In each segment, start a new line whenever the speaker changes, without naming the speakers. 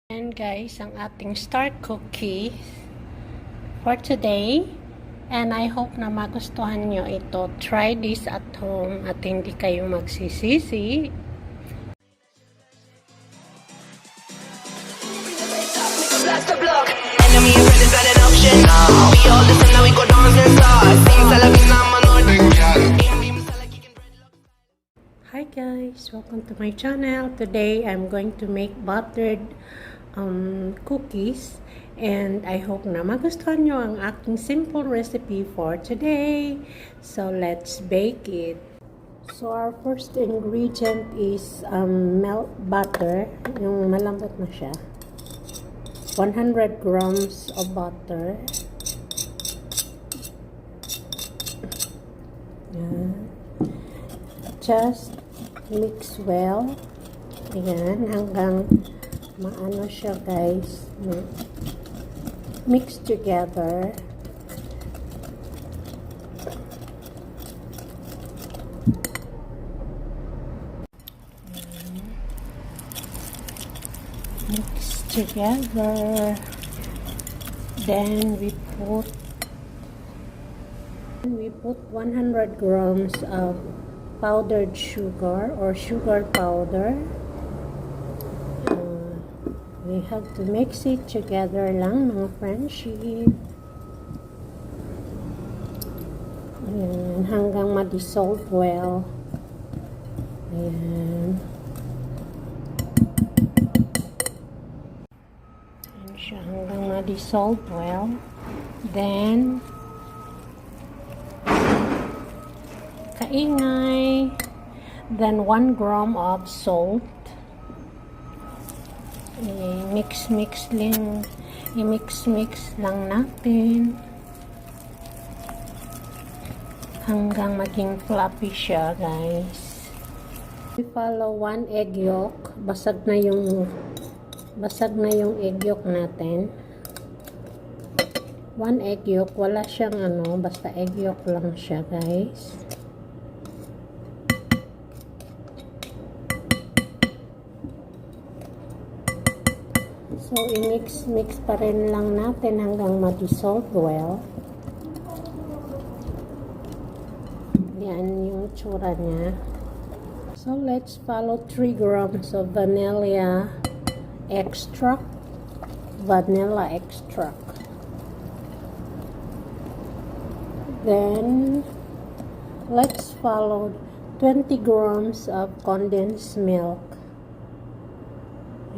And guys, ang ating star cookie for today. And I hope na magustuhan nyo ito. Try this at home at hindi kayo magsisisi. Hi guys, welcome to my channel. Today I'm going to make buttered cookies, and I hope na magustuhan nyo ang aking simple recipe for today. So let's bake it. So our first ingredient is melt butter, yung malambot na siya. 100 grams of butter. Just mix well. Ayan, hanggang maano siya guys. Mix together. Mix together. Then we put 100 grams of powdered sugar or sugar powder. We have to mix it together lang, mga friendship. Ayan, hanggang ma-dissolve well. Ayan. Ayan siya, hanggang ma-dissolve well. Then, kaingay. Then 1 gram of salt. I-mix lang natin hanggang maging fluffy siya guys. We follow 1 egg yolk. Basag na yung egg yolk natin. 1 egg yolk, wala siyang basta egg yolk lang siya guys. So, i-mix pa rin lang natin hanggang ma-dissolve well. Yan yung tsura niya. So, let's follow 3 grams of vanilla extract. Then, let's follow 20 grams of condensed milk.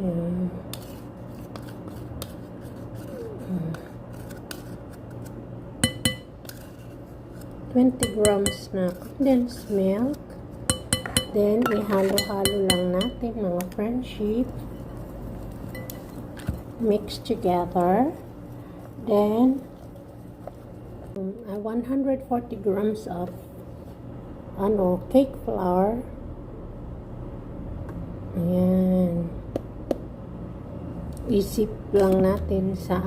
Yan. 20 grams na condensed milk. Then, ihalo-halo lang natin mga friendship. Mix together. Then, 140 grams of cake flour. Ayan. Isip lang natin sa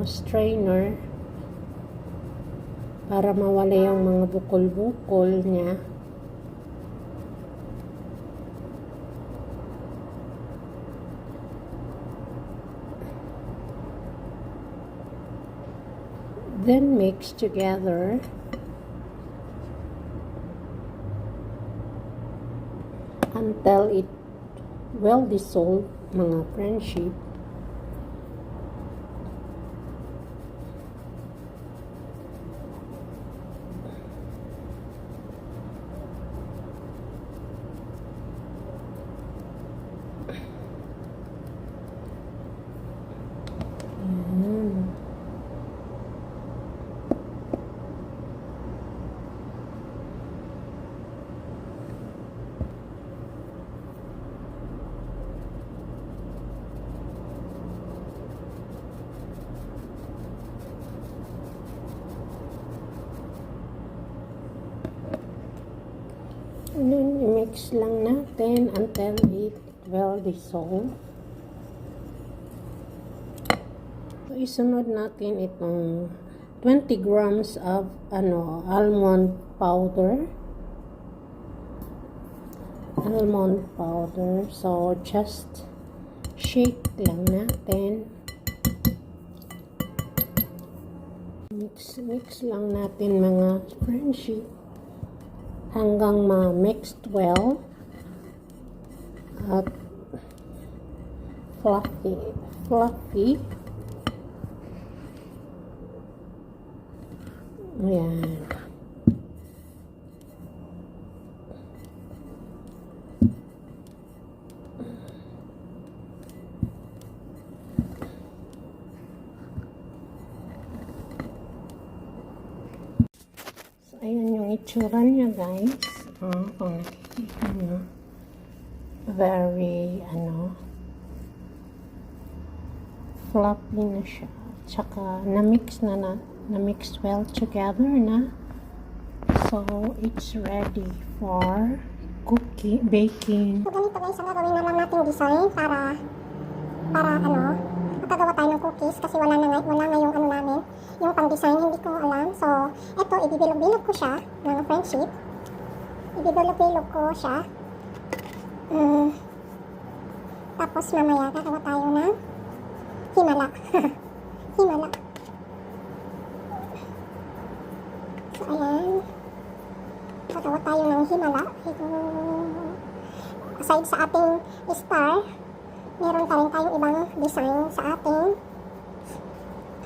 strainer para mawala yung mga bukol-bukol niya. Then mix together. Until it well dissolved, mga friendship. And then, i-mix lang natin until it well dissolve. So, isunod natin itong 20 grams of almond powder. So, just shake lang natin. Mix lang natin mga friendship hanggang ma-mixed well at fluffy. Ayan. So, ayan yung itsura niya, guys. Kung nakikita nyo. Very, fluffy na siya. Tsaka, na-mix well together na. So, it's ready for baking.
So, ganito guys, ang gagawin na lang natin design para makagawa tayo ng cookies kasi wala nga yung namin, yung pang-design, hindi ko alam. So, eto, ibibilog-bilog ko siya ng friendship. Ibibilog-bilog ko siya. Tapos mamaya, gagawa tayo ng himala. Himala. So, ayan. Gagawa tayo ng himala. Aside sa ating star, meron pa rin tayong ibang design sa ating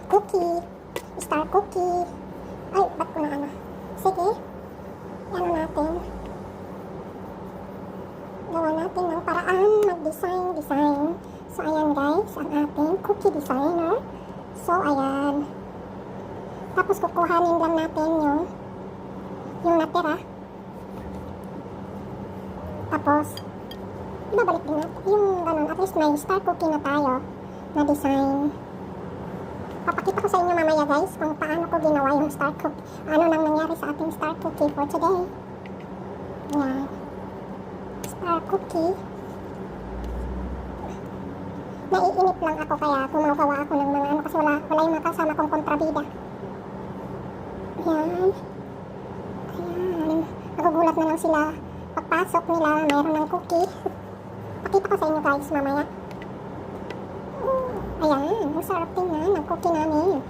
cookie. Star cookie. Ay, ba't ko na Sige. Ano natin. Gawa natin ng paraan mag-design. So, ayan guys, ang ating cookie designer. So, ayan. Tapos, kukuhanin lang natin yung natira. Tapos, ibabalik din natin yung ganun. At least may star cookie na tayo na design. Papakita ko sa inyo mamaya guys kung paano ko ginawa yung star cookie. Ano nang nangyari sa ating star cookie for today. Ayan. Star cookie. Naiinip lang ako kaya gumagawa ako ng mga kasi wala yung mga kasama kong kontrabida. Ayan. Ayan. Nagugulat na lang sila. Pagpasok nila, mayroon ng cookie. Pakita ko sa inyo guys mamaya. Ayan, ang sarap tingnan ang cookie namin.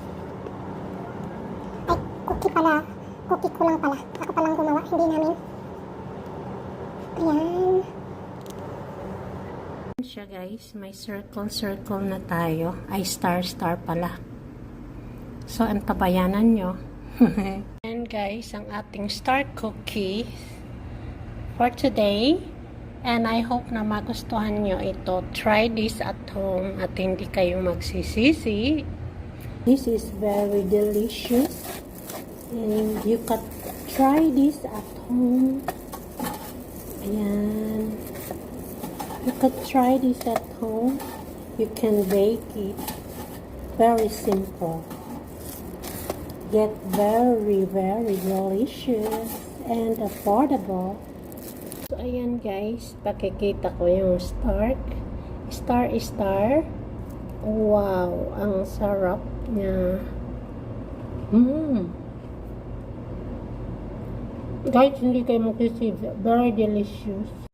Ay, cookie pala. Cookie ko lang pala. Ako palang gumawa, hindi namin. Ayan.
Siya guys, may circle na tayo. Ay, star pala. So, antabayanan nyo. And guys, ang ating star cookie for today. And I hope na magustuhan nyo ito. Try this at home at hindi kayo magsisisi. This is very delicious. And you can try this at home. Ayan. You can try this at home. You can bake it. Very simple. Yet very, very delicious and affordable. So, ayan guys, pakikita ko yung star. Wow, ang sarap niya. Guys, hindi kayo magsisisi. Very delicious.